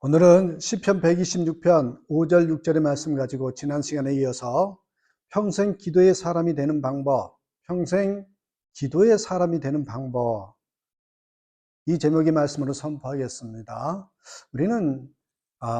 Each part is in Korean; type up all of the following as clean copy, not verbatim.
오늘은 시편 126편 5절 6절의 말씀 가지고 지난 시간에 이어서 평생 기도의 사람이 되는 방법, 평생 기도의 사람이 되는 방법, 이 제목의 말씀으로 선포하겠습니다. 우리는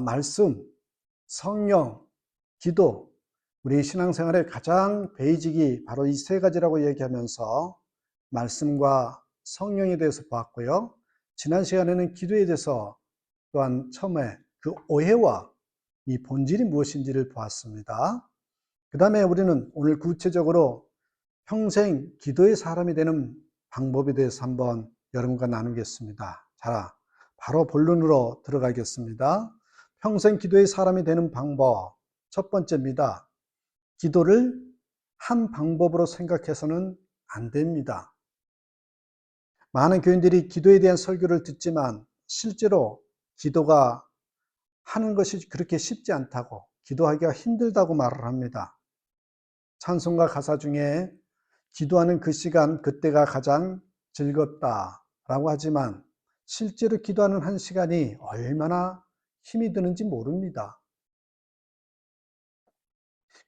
말씀, 성령, 기도, 우리 신앙생활의 가장 베이직이 바로 이 세 가지라고 얘기하면서 말씀과 성령에 대해서 보았고요. 지난 시간에는 기도에 대해서 또한 처음에 그 오해와 이 본질이 무엇인지를 보았습니다. 그 다음에 우리는 오늘 구체적으로 평생 기도의 사람이 되는 방법에 대해서 한번 여러분과 나누겠습니다. 자, 바로 본론으로 들어가겠습니다. 평생 기도의 사람이 되는 방법. 첫 번째입니다. 기도를 한 방법으로 생각해서는 안 됩니다. 많은 교인들이 기도에 대한 설교를 듣지만 실제로 기도가 하는 것이 그렇게 쉽지 않다고, 기도하기가 힘들다고 말을 합니다. 찬송가 가사 중에 기도하는 그 시간, 그때가 가장 즐겁다라고 하지만 실제로 기도하는 한 시간이 얼마나 힘이 드는지 모릅니다.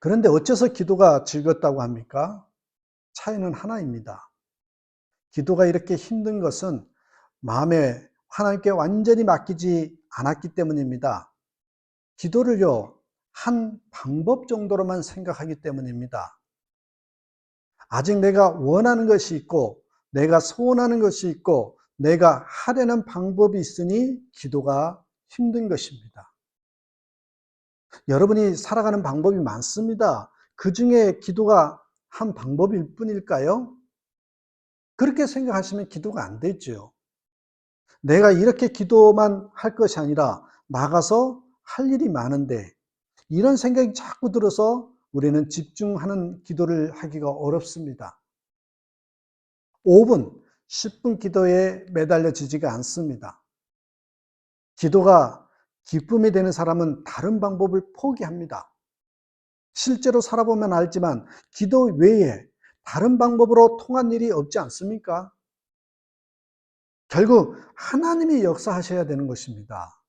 그런데 어째서 기도가 즐겁다고 합니까? 차이는 하나입니다. 기도가 이렇게 힘든 것은 마음에 하나님께 완전히 맡기지 않았기 때문입니다. 기도를요, 한 방법 정도로만 생각하기 때문입니다. 아직 내가 원하는 것이 있고, 내가 소원하는 것이 있고, 내가 하려는 방법이 있으니 기도가 힘든 것입니다. 여러분이 살아가는 방법이 많습니다. 그 중에 기도가 한 방법일 뿐일까요? 그렇게 생각하시면 기도가 안 되죠. 내가 이렇게 기도만 할 것이 아니라 나가서 할 일이 많은데, 이런 생각이 자꾸 들어서 우리는 집중하는 기도를 하기가 어렵습니다. 5분, 10분 기도에 매달려지지가 않습니다. 기도가 기쁨이 되는 사람은 다른 방법을 포기합니다. 실제로 살아보면 알지만 기도 외에 다른 방법으로 통한 일이 없지 않습니까? 결국 하나님이 역사하셔야 되는 것입니다.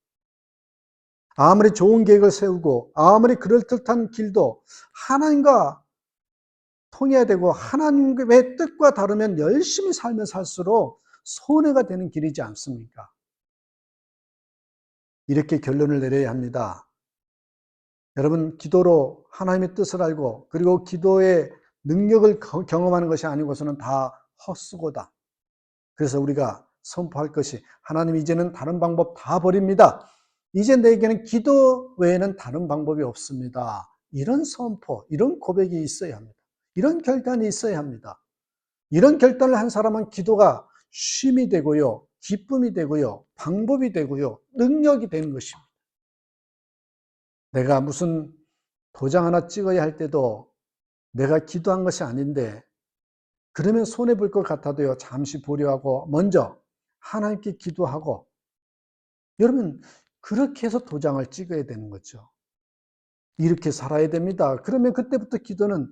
아무리 좋은 계획을 세우고 아무리 그럴듯한 길도 하나님과 통해야 되고, 하나님의 뜻과 다르면 열심히 살면 살수록 손해가 되는 길이지 않습니까? 이렇게 결론을 내려야 합니다. 여러분, 기도로 하나님의 뜻을 알고 그리고 기도의 능력을 경험하는 것이 아니고서는 다 헛수고다. 그래서 우리가 선포할 것이, 하나님 이제는 다른 방법 다 버립니다. 이제 내게는 기도 외에는 다른 방법이 없습니다. 이런 선포, 이런 고백이 있어야 합니다. 이런 결단이 있어야 합니다. 이런 결단을 한 사람은 기도가 쉼이 되고요, 기쁨이 되고요, 방법이 되고요, 능력이 되는 것입니다. 내가 무슨 도장 하나 찍어야 할 때도 내가 기도한 것이 아닌데, 그러면 손해볼 것 같아도요, 잠시 보류하고 먼저 하나님께 기도하고, 여러분, 그렇게 해서 도장을 찍어야 되는 거죠. 이렇게 살아야 됩니다. 그러면 그때부터 기도는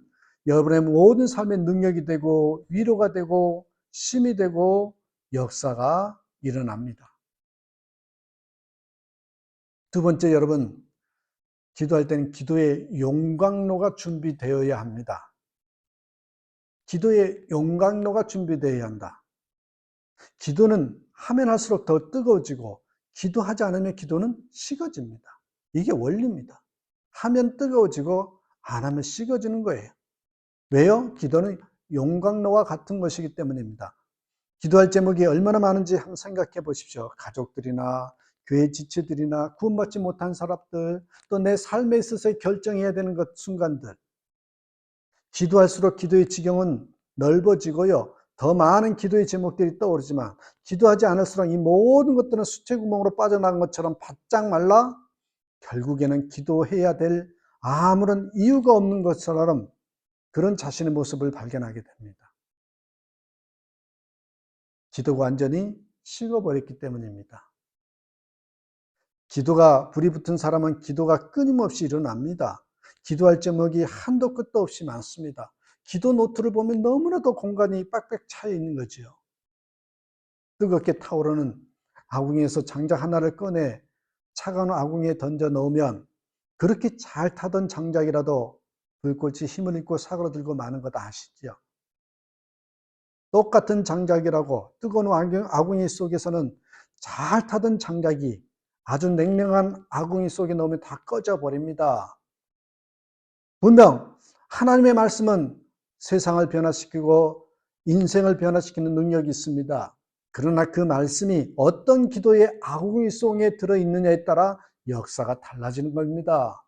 여러분의 모든 삶의 능력이 되고 위로가 되고 쉼이 되고 역사가 일어납니다. 두 번째, 여러분, 기도할 때는 기도의 용광로가 준비되어야 합니다. 기도의 용광로가 준비되어야 한다. 기도는 하면 할수록 더 뜨거워지고, 기도하지 않으면 기도는 식어집니다. 이게 원리입니다. 하면 뜨거워지고 안 하면 식어지는 거예요. 왜요? 기도는 용광로와 같은 것이기 때문입니다. 기도할 제목이 얼마나 많은지 한번 생각해 보십시오. 가족들이나 교회 지체들이나 구원받지 못한 사람들, 또 내 삶에 있어서 결정해야 되는 것 순간들. 기도할수록 기도의 지경은 넓어지고요, 더 많은 기도의 제목들이 떠오르지만, 기도하지 않을수록 이 모든 것들은 수채구멍으로 빠져나간 것처럼 바짝 말라 결국에는 기도해야 될 아무런 이유가 없는 것처럼 그런 자신의 모습을 발견하게 됩니다. 기도가 완전히 식어버렸기 때문입니다. 기도가 불이 붙은 사람은 기도가 끊임없이 일어납니다. 기도할 제목이 한도 끝도 없이 많습니다. 기도 노트를 보면 너무나도 공간이 빡빡 차여 있는 거죠. 뜨겁게 타오르는 아궁이에서 장작 하나를 꺼내 차가운 아궁이에 던져 넣으면 그렇게 잘 타던 장작이라도 불꽃이 힘을 잃고 사그러들고 마는 것 아시죠? 똑같은 장작이라고 뜨거운 아궁이 속에서는 잘 타던 장작이 아주 냉랭한 아궁이 속에 넣으면 다 꺼져 버립니다. 분명 하나님의 말씀은 세상을 변화시키고 인생을 변화시키는 능력이 있습니다. 그러나 그 말씀이 어떤 기도의 아궁이 속에 들어있느냐에 따라 역사가 달라지는 겁니다.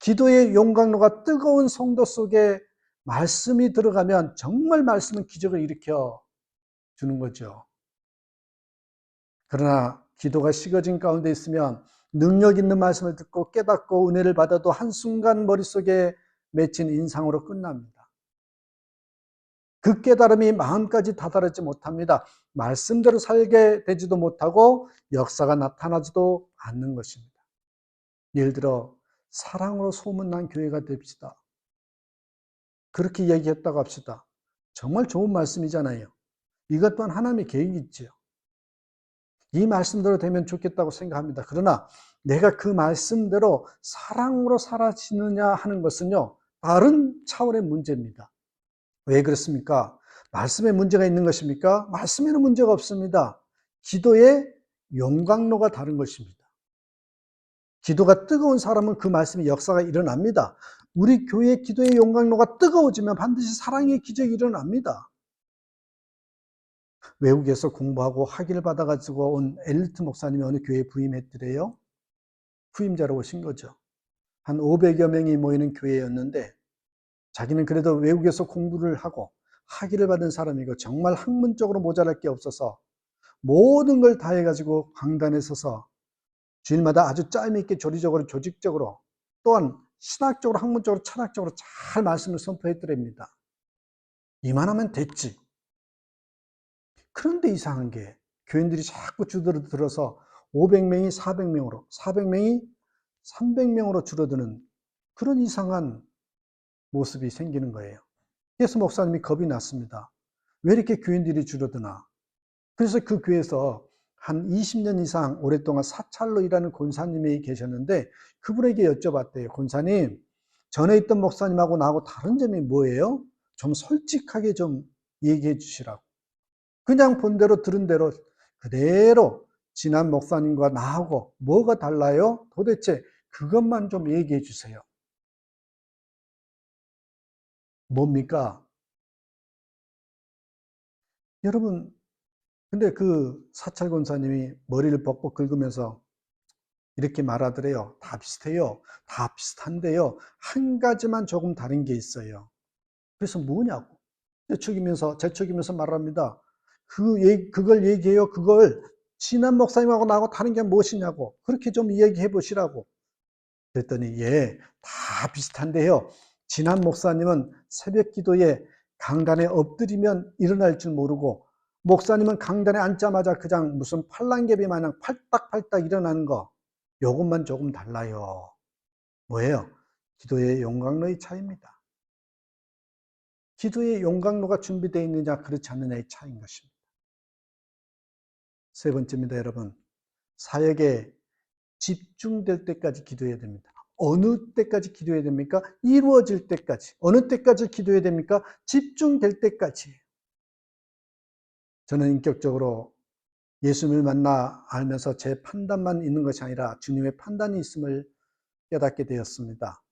기도의 용광로가 뜨거운 성도 속에 말씀이 들어가면 정말 말씀은 기적을 일으켜 주는 거죠. 그러나 기도가 식어진 가운데 있으면 능력 있는 말씀을 듣고 깨닫고 은혜를 받아도 한순간 머릿속에 맺힌 인상으로 끝납니다. 그 깨달음이 마음까지 다다르지 못합니다. 말씀대로 살게 되지도 못하고 역사가 나타나지도 않는 것입니다. 예를 들어 사랑으로 소문난 교회가 됩시다. 그렇게 얘기했다고 합시다. 정말 좋은 말씀이잖아요. 이것 또한 하나님의 계획이 있죠. 이 말씀대로 되면 좋겠다고 생각합니다. 그러나 내가 그 말씀대로 사랑으로 살아지느냐 하는 것은요, 다른 차원의 문제입니다. 왜 그렇습니까? 말씀에 문제가 있는 것입니까? 말씀에는 문제가 없습니다. 기도의 용광로가 다른 것입니다. 기도가 뜨거운 사람은 그 말씀의 역사가 일어납니다. 우리 교회 기도의 용광로가 뜨거워지면 반드시 사랑의 기적이 일어납니다. 외국에서 공부하고 학위를 받아가지고 온 엘리트 목사님이 어느 교회에 부임했더래요. 후임자로 오신 거죠. 한 500여 명이 모이는 교회였는데 자기는 그래도 외국에서 공부를 하고 학위를 받은 사람이고 정말 학문적으로 모자랄 게 없어서 모든 걸 다 해가지고 강단에 서서 주일마다 아주 짜임있게 조리적으로 조직적으로 또한 신학적으로 학문적으로 철학적으로 잘 말씀을 선포했더랍니다. 이만하면 됐지. 그런데 이상한 게 교인들이 자꾸 줄어들어서 500명이 400명으로 400명이 300명으로 줄어드는 그런 이상한 모습이 생기는 거예요. 그래서 목사님이 겁이 났습니다. 왜 이렇게 교인들이 줄어드나. 그래서 그 교회에서 한 20년 이상 오랫동안 사찰로 일하는 권사님이 계셨는데 그분에게 여쭤봤대요. 권사님, 전에 있던 목사님하고 나하고 다른 점이 뭐예요? 좀 솔직하게 좀 얘기해 주시라고. 그냥 본 대로 들은 대로 그대로 지난 목사님과 나하고 뭐가 달라요? 도대체 그것만 좀 얘기해 주세요. 뭡니까? 여러분, 근데 그 사찰 권사님이 머리를 벅벅 긁으면서 이렇게 말하더래요. 다 비슷해요. 다 비슷한데요. 한 가지만 조금 다른 게 있어요. 그래서 뭐냐고. 재촉이면서 말합니다. 그걸 얘기해요. 그걸 지난 목사님하고 나하고 다른 게 무엇이냐고. 그렇게 좀 이야기해 보시라고. 그랬더니 예, 다 비슷한데요. 지난 목사님은 새벽 기도에 강단에 엎드리면 일어날 줄 모르고 목사님은 강단에 앉자마자 그냥 무슨 팔랑개비 마냥 팔딱팔딱 일어나는 거 요것만 조금 달라요. 뭐예요? 기도의 용광로의 차이입니다. 기도의 용광로가 준비되어 있느냐 그렇지 않느냐의 차이인 것입니다. 세 번째입니다, 여러분. 사역에 집중될 때까지 기도해야 됩니다. 어느 때까지 기도해야 됩니까? 이루어질 때까지. 어느 때까지 기도해야 됩니까? 집중될 때까지. 저는 인격적으로 예수님을 만나 알면서 제 판단만 있는 것이 아니라 주님의 판단이 있음을 깨닫게 되었습니다.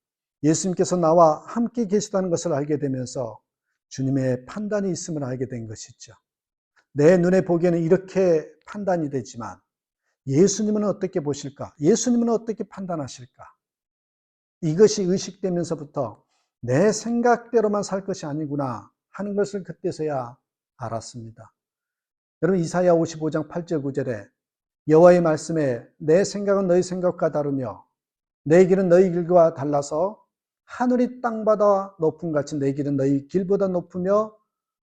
예수님께서 나와 함께 계시다는 것을 알게 되면서 주님의 판단이 있음을 알게 된 것이죠. 내 눈에 보기에는 이렇게 판단이 되지만 예수님은 어떻게 보실까? 예수님은 어떻게 판단하실까? 이것이 의식되면서부터 내 생각대로만 살 것이 아니구나 하는 것을 그때서야 알았습니다. 여러분 이사야 55장 8절 9절에 여호와의 말씀에 내 생각은 너희 생각과 다르며 내 길은 너희 길과 달라서 하늘이 땅보다 높음 같이 내 길은 너희 길보다 높으며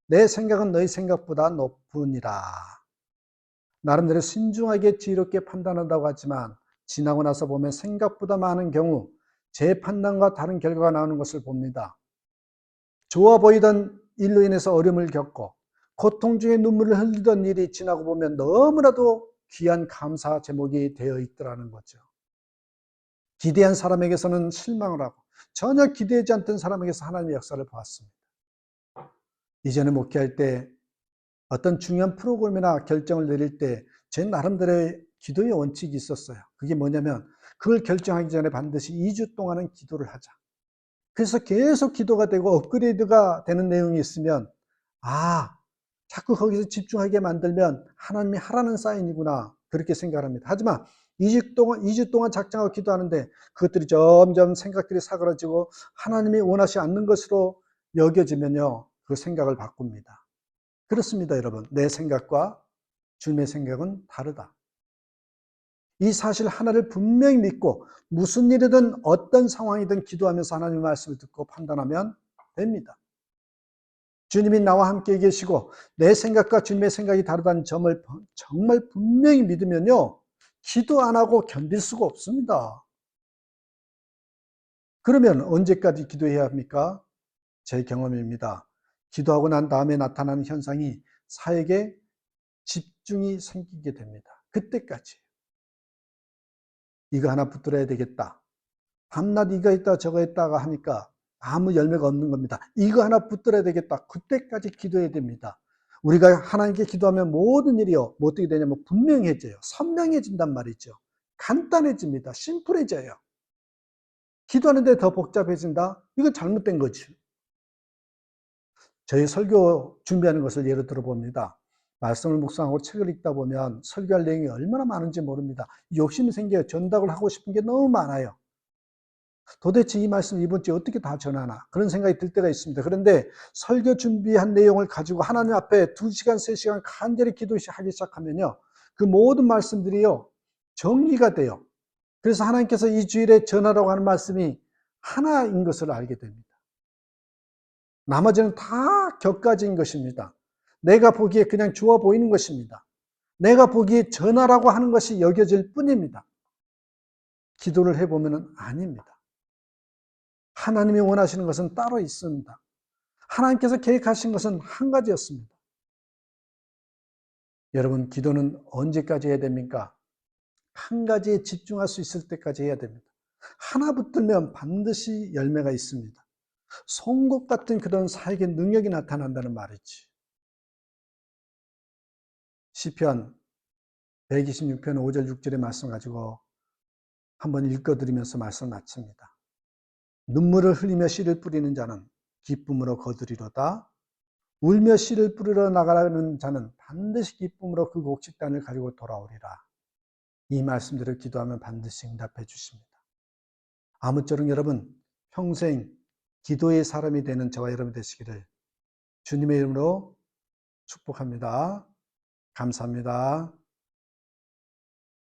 내 생각은 너희 생각보다 높으니라. 나름대로 신중하게 지혜롭게 판단한다고 하지만 지나고 나서 보면 생각보다 많은 경우 제 판단과 다른 결과가 나오는 것을 봅니다. 좋아 보이던 일로 인해서 어려움을 겪고 고통 중에 눈물을 흘리던 일이 지나고 보면 너무나도 귀한 감사 제목이 되어 있더라는 거죠. 기대한 사람에게서는 실망을 하고 전혀 기대하지 않던 사람에게서 하나님의 역사를 보았습니다. 이전에 목회할 때 어떤 중요한 프로그램이나 결정을 내릴 때 제 나름대로의 기도의 원칙이 있었어요. 그게 뭐냐면 그걸 결정하기 전에 반드시 2주 동안은 기도를 하자. 그래서 계속 기도가 되고 업그레이드가 되는 내용이 있으면 자꾸 거기서 집중하게 만들면 하나님이 하라는 사인이구나 그렇게 생각합니다. 하지만 2주 동안 작정하고 기도하는데 그것들이 점점 생각들이 사그라지고 하나님이 원하지 않는 것으로 여겨지면요. 그 생각을 바꿉니다. 그렇습니다, 여러분. 내 생각과 주님의 생각은 다르다. 이 사실 하나를 분명히 믿고 무슨 일이든 어떤 상황이든 기도하면서 하나님의 말씀을 듣고 판단하면 됩니다. 주님이 나와 함께 계시고 내 생각과 주님의 생각이 다르다는 점을 정말 분명히 믿으면요. 기도 안 하고 견딜 수가 없습니다. 그러면 언제까지 기도해야 합니까? 제 경험입니다. 기도하고 난 다음에 나타나는 현상이 사역에 집중이 생기게 됩니다. 그때까지. 이거 하나 붙들어야 되겠다. 밤낮 이거 했다 저거 했다가 하니까 아무 열매가 없는 겁니다. 이거 하나 붙들어야 되겠다. 그때까지 기도해야 됩니다. 우리가 하나님께 기도하면 모든 일이요. 뭐 어떻게 되냐면 분명해져요. 선명해진단 말이죠. 간단해집니다. 심플해져요. 기도하는데 더 복잡해진다? 이건 잘못된 거지. 저희 설교 준비하는 것을 예로 들어봅니다. 말씀을 묵상하고 책을 읽다 보면 설교할 내용이 얼마나 많은지 모릅니다. 욕심이 생겨요. 전달을 하고 싶은 게 너무 많아요. 도대체 이 말씀 이번 주에 어떻게 다 전하나 그런 생각이 들 때가 있습니다. 그런데 설교 준비한 내용을 가지고 하나님 앞에 2시간, 3시간 간절히 기도하기 시작하면요. 그 모든 말씀들이요. 정리가 돼요. 그래서 하나님께서 이 주일에 전하라고 하는 말씀이 하나인 것을 알게 됩니다. 나머지는 다 격가지인 것입니다. 내가 보기에 그냥 좋아 보이는 것입니다. 내가 보기에 전하라고 하는 것이 여겨질 뿐입니다. 기도를 해보면 아닙니다. 하나님이 원하시는 것은 따로 있습니다. 하나님께서 계획하신 것은 한 가지였습니다. 여러분, 기도는 언제까지 해야 됩니까? 한 가지에 집중할 수 있을 때까지 해야 됩니다. 하나 붙들면 반드시 열매가 있습니다. 송곳 같은 그런 사역의 능력이 나타난다는 말이지. 시편 126편 5절 6절의 말씀 가지고 한번 읽어드리면서 말씀 마칩니다. 눈물을 흘리며 씨를 뿌리는 자는 기쁨으로 거두리로다. 울며 씨를 뿌리러 나가는 자는 반드시 기쁨으로 그 곡식단을 가지고 돌아오리라. 이 말씀대로 기도하면 반드시 응답해 주십니다. 아무쪼록 여러분 평생 기도의 사람이 되는 저와 여러분 되시기를 주님의 이름으로 축복합니다. 감사합니다.